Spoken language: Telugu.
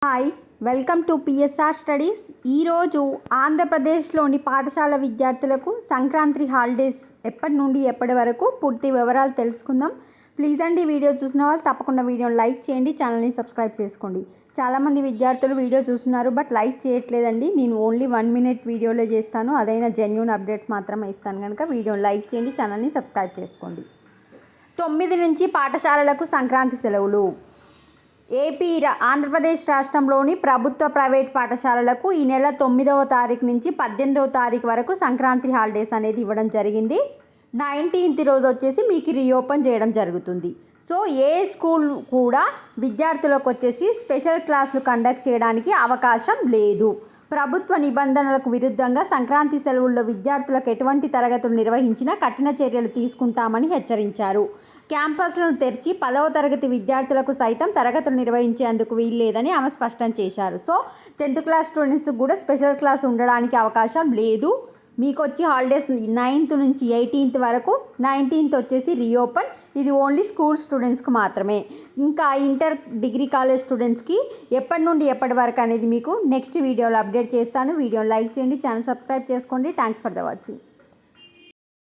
Hi, welcome to PSR studies. ఈరోజు ఆంధ్రప్రదేశ్లోని పాఠశాల విద్యార్థులకు సంక్రాంతి హాలిడేస్ ఎప్పటి నుండి ఎప్పటి వరకు పూర్తి వివరాలు తెలుసుకుందాం. ప్లీజ్ అండి, వీడియో చూసిన వాళ్ళు తప్పకుండా వీడియోని లైక్ చేయండి, ఛానల్ని సబ్స్క్రైబ్ చేసుకోండి. చాలామంది విద్యార్థులు వీడియో చూస్తున్నారు బట్ లైక్ చేయట్లేదండి. నేను ఓన్లీ 1 minute వీడియోలో చేస్తాను, అదైనా జెన్యూన్ అప్డేట్స్ మాత్రమే ఇస్తాను కనుక వీడియోని లైక్ చేయండి, ఛానల్ని సబ్స్క్రైబ్ చేసుకోండి. 9 నుంచి పాఠశాలలకు సంక్రాంతి సెలవులు. ఆంధ్రప్రదేశ్ రాష్ట్రంలోని ప్రభుత్వ ప్రైవేట్ పాఠశాలలకు ఈ నెల 9వ తారీఖు నుంచి 18వ తారీఖు వరకు సంక్రాంతి హాలిడేస్ అనేది ఇవ్వడం జరిగింది. 19th రోజు వచ్చేసి మీకు రీఓపెన్ చేయడం జరుగుతుంది. సో ఏ స్కూల్ కూడా విద్యార్థులకు వచ్చేసి స్పెషల్ క్లాసులు కండక్ట్ చేయడానికి అవకాశం లేదు. ప్రభుత్వ నిబంధనలకు విరుద్ధంగా సంక్రాంతి సెలవుల్లో విద్యార్థులకు ఎటువంటి తరగతులు నిర్వహించినా కఠిన చర్యలు తీసుకుంటామని హెచ్చరించారు. క్యాంపస్లను తెరిచి 10వ తరగతి విద్యార్థులకు సైతం తరగతులు నిర్వహించేందుకు వీల్లేదని ఆమె స్పష్టం చేశారు. సో 10th క్లాస్ స్టూడెంట్స్కి కూడా స్పెషల్ క్లాస్ ఉండడానికి అవకాశం లేదు. మీకు వచ్చి హాలిడేస్ 9th నుంచి 18th వరకు, 19th వచ్చేసి రీఓపెన్. ఇది ఓన్లీ స్కూల్ స్టూడెంట్స్కి మాత్రమే. ఇంకా ఇంటర్, డిగ్రీ కాలేజ్ స్టూడెంట్స్కి ఎప్పటి నుండి ఎప్పటి వరకు అనేది మీకు నెక్స్ట్ వీడియోలో అప్డేట్ చేస్తాను. వీడియోని లైక్ చేయండి, ఛానల్ సబ్స్క్రైబ్ చేసుకోండి. Thanks for the watching.